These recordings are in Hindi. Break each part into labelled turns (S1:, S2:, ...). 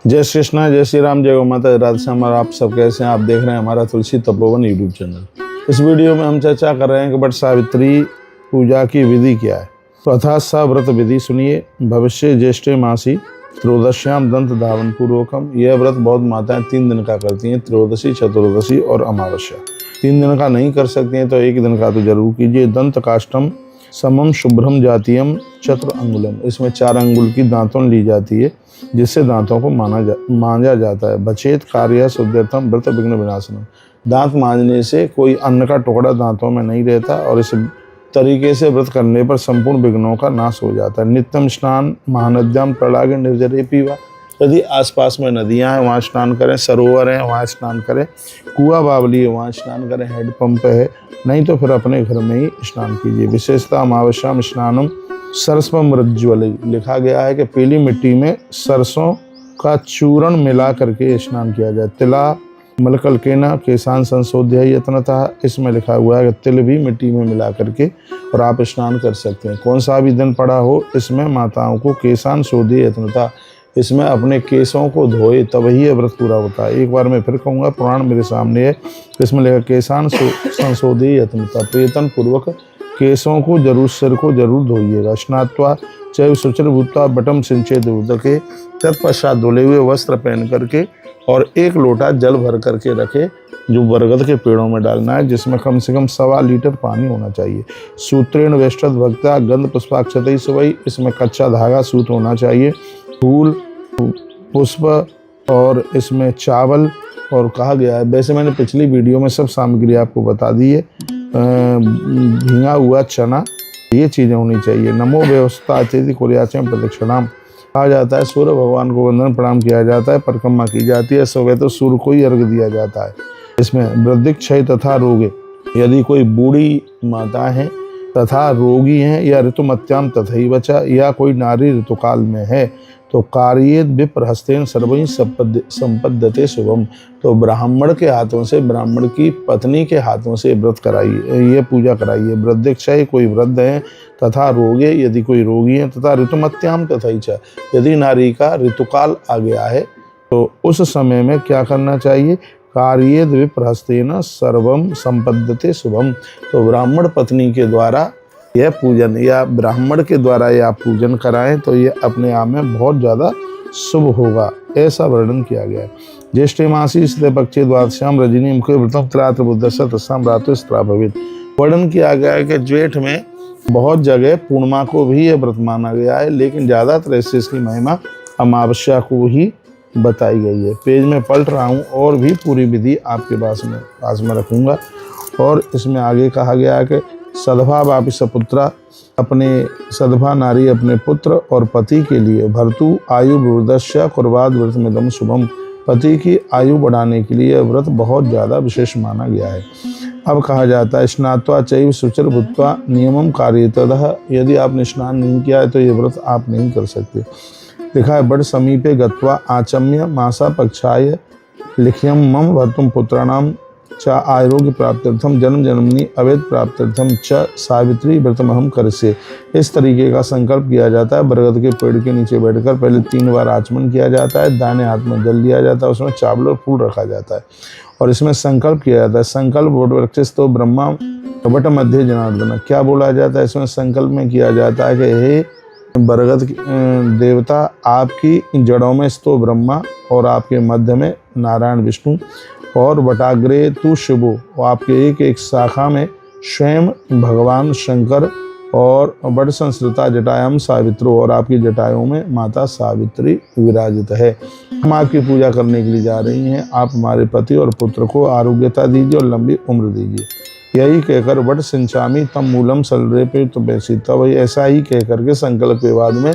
S1: जय श्री कृष्णा, जय श्री राम, जय गौ माता, राधे श्याम। आप सब कैसे हैं? आप देख रहे हैं हमारा तुलसी तपोवन यूट्यूब चैनल। इस वीडियो में हम चर्चा कर रहे हैं कि वट सावित्री पूजा की विधि क्या है। तो अथा सा व्रत विधि सुनिए। भविष्य ज्येष्ठे मासी त्रयोदश्याम दंत धावन पूर्वकम। यह व्रत बहुत माताएं 3 दिन का करती हैं, त्रयोदशी, चतुर्दशी और अमावस्या। 3 दिन का नहीं कर सकती हैं तो 1 दिन का तो जरूर कीजिए। दंत काष्टम समम शुभ्रम जातीयम चतुर अंगुलम। इसमें 4 अंगुल की दांतों ली जाती है जिससे दांतों को मांजा जाता है। बचेत कार्य शुद्ध्यर्थम व्रत विघ्न विनाशनम। दांत मांजने से कोई अन्न का टुकड़ा दांतों में नहीं रहता और इस तरीके से व्रत करने पर संपूर्ण विघ्नों का नाश हो जाता है। नित्यम स्नान महानद्याम प्रलागे निर्जरे पीवा। यदि आसपास में नदियां हैं वहाँ स्नान करें, सरोवर है वहाँ स्नान करें, कुआं बावली है वहाँ स्नान करें, हैंडपंप है, नहीं तो फिर अपने घर में ही स्नान कीजिए। विशेषता अमावस्याम स्नानम सरसम रज्ज्वल। लिखा गया है कि पीली मिट्टी में सरसों का चूर्ण मिला करके स्नान किया जाए। तिला मलकलकेना केसान संशोध्य यत्नतः। इसमें लिखा हुआ है कि तिल भी मिट्टी में मिला करके और आप स्नान कर सकते हैं। कौन सा भी दिन पड़ा हो, इसमें माताओं को केसान शोध्य यत्नतः, इसमें अपने केसों को धोए तब ही यह व्रत पूरा होता है। एक बार मैं फिर कहूँगा, पुराण मेरे सामने है, इसमें लिखा केसान संशोध्य यत्नतः। प्रयत्न पूर्वक केसों को जरूर, सिर को जरूर धोइएगा। स्नात्वा चैव शुचिर भूत्वा बटम सिंचेत उदके। तत्पश्चात धुले हुए वस्त्र पहन करके और 1 लोटा जल भर करके रखे, जो बरगद के पेड़ों में डालना है, जिसमें कम से कम 1.25 लीटर पानी होना चाहिए। सूत्रेण वेष्टत भक्ता गंध पुष्पाक्षतई सुवई। इसमें कच्चा धागा सूत होना चाहिए, फूल, पुष्प और इसमें चावल और कहा गया है। वैसे मैंने पिछली वीडियो में सब सामग्री आपको बता दी है। भींगा हुआ चना, ये चीज़ें होनी चाहिए। नमो व्यवस्था अतिथि कुर्याचम प्रदक्षिणाम। कहा जाता है सूर्य भगवान को वंदन प्रणाम किया जाता है, परिक्रमा की जाती है, सुबह तो सूर्य को ही अर्घ दिया जाता है। इसमें वृद्धि क्षय तथा रोगे। यदि कोई बूढ़ी माता है तथा रोगी हैं या ऋतुमत्याम तथैवच, या कोई नारी ऋतुकाल में है तो कार्येद विप्र हस्तेन सर्वई संपद्यते शुभम। तो ब्राह्मण के हाथों से, ब्राह्मण की पत्नी के हाथों से व्रत कराइए, ये पूजा कराइए। वृद्धक्षय, कोई वृद्ध है, तथा रोगे, यदि कोई रोगी है, तथा ऋतुमत्याम तथैच, यदि नारी का ऋतुकाल आ गया है तो उस समय में क्या करना चाहिए? कार्येद विप्र हस्तेन सर्वम संपद्यते शुभम। तो ब्राह्मण पत्नी के द्वारा यह पूजन या ब्राह्मण के द्वारा यह आप पूजन कराएं तो ये अपने आप में बहुत ज़्यादा शुभ होगा, ऐसा वर्णन किया गया है। ज्येष्ठ मासी स्थित पक्षे द्वादश्याम रजनी मुखे व्रतम त्रात्र बुद्धस्थ तस्साम रातो स्त्रा भवित। वर्णन किया गया है कि ज्येष्ठ में बहुत जगह पूर्णिमा को भी यह व्रत माना गया है, लेकिन ज़्यादातर इससे इसकी महिमा अमावस्या को ही बताई गई है। पेज में पलट रहा हूँ और भी पूरी विधि आपके पास में रखूँगा। और इसमें आगे कहा गया है कि सद्भा वापि सपुत्रा, अपने सद्भा नारी अपने पुत्र और पति के लिए भर्तु आयु वृद्धस्य कुर्वाद व्रतमिदं शुभम। पति की आयु बढ़ाने के लिए व्रत बहुत ज़्यादा विशेष माना गया है। अब कहा जाता है स्नात्वा चैव शुचिर भूत्वा नियमम कार्यतः। यदि आपने स्नान नहीं किया है तो ये व्रत आप नहीं कर सकते। लिखा है बड़ समीपे गत्वा आचम्य मासा पक्षाय लिख्यम मम भर्तुम पुत्राणाम च आरोग्य प्राप्त्यर्थम जन्म जन्मनि अवैध प्राप्त्यर्थम च सावित्री व्रतमहम करसे। इस तरीके का संकल्प किया जाता है। बरगद के पेड़ के नीचे बैठकर पहले 3 बार आचमन किया जाता है, दाहिने हाथ में जल लिया जाता है, उसमें चावल और फूल रखा जाता है और इसमें संकल्प किया जाता है। संकल्प वटवृक्षस्थो ब्रह्मा वट मध्य जनार्दन। क्या बोला जाता है इसमें? संकल्प में किया जाता है कि हे बरगद देवता, आपकी जड़ों में स्तो ब्रह्मा और आपके मध्य में नारायण विष्णु और वटाग्रे तू शिवो, आपके एक एक शाखा में स्वयं भगवान शंकर और बड़ संस्कृता जटायाम सावित्रो, और आपकी जटाओं में माता सावित्री विराजित है। हम आपकी पूजा करने के लिए जा रही हैं। आप हमारे पति और पुत्र को आरोग्यता दीजिए और लंबी उम्र दीजिए। यही कहकर वट सिंचामी तम मूलम सलरे पे तो बेसीता। वही ऐसा ही कहकर के संकल्प के बाद में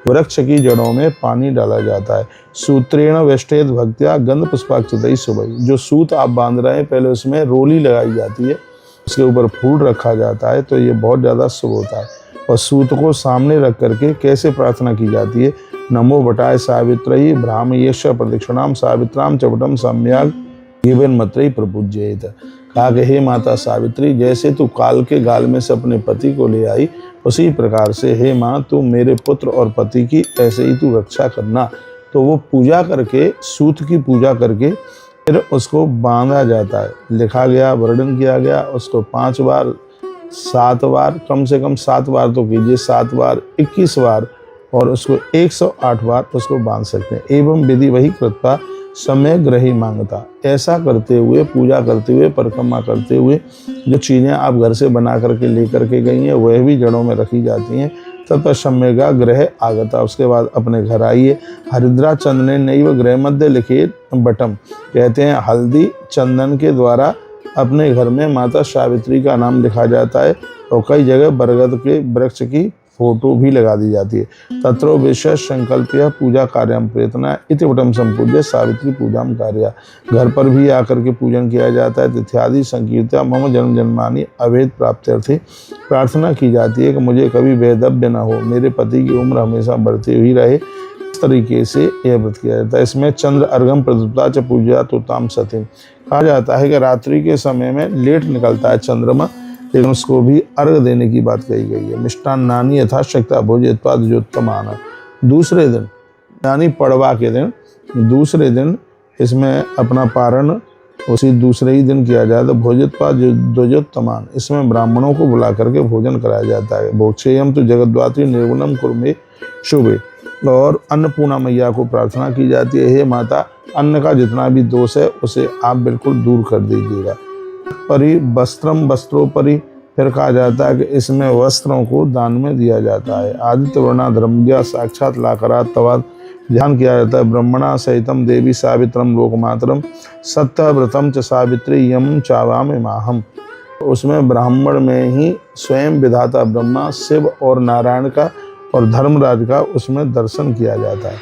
S1: वृक्ष की जड़ों में पानी डाला जाता है। सूत्रेण वेष्टेद भक्त्या गंध पुष्पाक्षतई सुबई। जो सूत आप बांध रहे हैं, पहले उसमें रोली लगाई जाती है, उसके ऊपर फूल रखा जाता है, तो ये बहुत ज़्यादा शुभ होता है। और सूत को सामने रख करके कैसे प्रार्थना की जाती है? नमो वटाय सावित्री ब्राह्मयेश प्रदक्षिणाम सावित्राम चपटम सम्यक जीवन मत्रई प्रपूज्येत। कहा कि हे माता सावित्री, जैसे तू काल के गाल में से अपने पति को ले आई, उसी प्रकार से हे माँ तू मेरे पुत्र और पति की ऐसे ही तू रक्षा करना। तो वो पूजा करके, सूत की पूजा करके फिर उसको बांधा जाता है। लिखा गया, वर्णन किया गया, उसको 5 बार 7 बार, कम से कम 7 बार तो कीजिए, 7 बार 21 बार, और उसको 108 बार उसको बांध सकते हैं। एवं विधि वही कृत्वा समय ग्रही मांगता। ऐसा करते हुए, पूजा करते हुए, परिक्रमा करते हुए जो चीज़ें आप घर से बना करके लेकर के गई हैं वह भी जड़ों में रखी जाती हैं। तत्सम्यगा ग्रह आगता, उसके बाद अपने घर आइए। हरिद्रा चंदने नैव गृह मध्य लिखे बटम, कहते हैं हल्दी चंदन के द्वारा अपने घर में माता सावित्री का नाम लिखा जाता है, और कई जगह बरगद के वृक्ष की फोटो भी लगा दी जाती है। तत्रो विशेष संकल्प्य पूजा कार्याम प्रेतना इति वटम संपूज्य सावित्री पूजाम कार्या। घर पर भी आकर के पूजन किया जाता है। तिथ्यादि संकीर्त्या मम जन्म जन्मानि अभेद प्राप्त्यर्थे प्रार्थना की जाती है कि मुझे कभी वैधव्य न हो, मेरे पति की उम्र हमेशा बढ़ती हुई रहे। इस तरीके से यह व्रत किया जाता है। इसमें चंद्र अर्घम प्रदुप्ता च पूजा तो ताम सती, कहा जाता है कि रात्रि के समय में लेट निकलता है चंद्रमा, लेकिन उसको भी अर्घ देने की बात कही गई है। मिष्टान नानी यथाशक्ता भोज्योत्पाद जोत्तमान। दूसरे दिन यानी पड़वा के दिन, दूसरे दिन इसमें अपना पारण उसी दूसरे ही दिन किया जाता है। भोज्योत्पाद द्वजोत्तमान, इसमें ब्राह्मणों को बुला करके भोजन कराया जाता है। भोक्षेयम तो जगद्धात्री निर्गुणम कुर्मे शुभे, और अन्नपूर्णा मैया को प्रार्थना की जाती है, हे माता अन्न का जितना भी दोष है उसे आप बिल्कुल दूर कर दीजिएगा। परि वस्त्रम वस्त्रोपरि, फिर कहा जाता है कि इसमें वस्त्रों को दान में दिया जाता है। आदित्य वर्णा धर्मज्ञा साक्षात लाकरा तवाद, ध्यान किया जाता है। ब्रह्मणा सहितम देवी सावित्रम लोकमात्रम सत्यव्रतम च सावित्री यम चावाम माहम, उसमें ब्राह्मण में ही स्वयं विधाता ब्रह्मा, शिव और नारायण का और धर्मराज का उसमें दर्शन किया जाता है।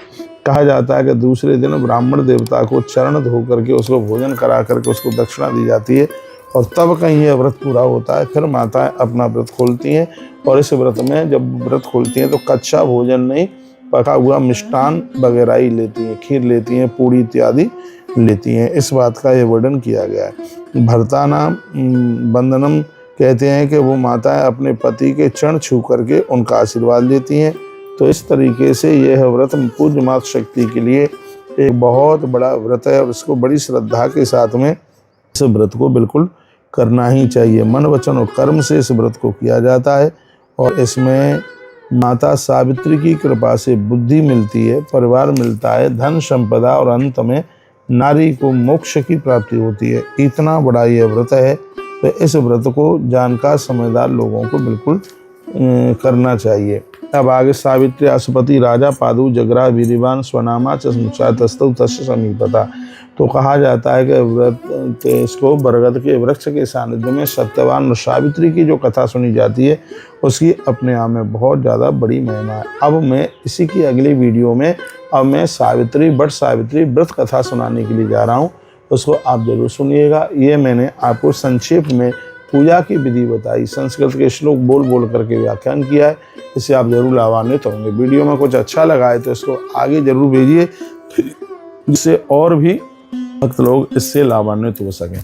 S1: कहा जाता है कि दूसरे दिन ब्राह्मण देवता को चरण धो करके उसको भोजन करा करके उसको दक्षिणा दी जाती है, और तब कहीं यह व्रत पूरा होता है। फिर माताएं अपना व्रत खोलती हैं, और इस व्रत में जब व्रत खोलती हैं तो कच्चा भोजन नहीं, पका हुआ मिष्टान वगैरह ही लेती हैं, खीर लेती हैं, पूड़ी इत्यादि लेती हैं। इस बात का ये वर्णन किया गया है। भर्तानाम बंधनम, कहते हैं कि वो माताएं अपने पति के चरण छू करके उनका आशीर्वाद लेती हैं। तो इस तरीके से यह व्रत पूज्य माता शक्ति के लिए एक बहुत बड़ा व्रत है, और इसको बड़ी श्रद्धा के साथ में इस व्रत को बिल्कुल करना ही चाहिए। मन वचन और कर्म से इस व्रत को किया जाता है, और इसमें माता सावित्री की कृपा से बुद्धि मिलती है, परिवार मिलता है, धन संपदा, और अंत में नारी को मोक्ष की प्राप्ति होती है। इतना बड़ा यह व्रत है, तो इस व्रत को जानकार समझदार लोगों को बिल्कुल करना चाहिए। अब आगे सावित्री आशुपति राजा पादु जगरा वीरवान स्वनामा चतस्तु तस्य समीपता, तो कहा जाता है कि व्रत इसको बरगद के वृक्ष के सानिध्य में सत्यवान और सावित्री की जो कथा सुनी जाती है उसकी अपने आप में बहुत ज़्यादा बड़ी महिमा है। अब मैं इसी की अगली वीडियो में सावित्री बट सावित्री व्रत कथा सुनाने के लिए जा रहा हूँ, उसको आप जरूर सुनिएगा। ये मैंने आपको संक्षेप में पूजा की विधि बताई, संस्कृत के श्लोक बोल बोल करके व्याख्यान किया है, इससे आप जरूर लाभान्वित होंगे। वीडियो में कुछ अच्छा लगा है तो इसको आगे जरूर भेजिए, जिससे और भी भक्त लोग इससे लाभान्वित हो सकें।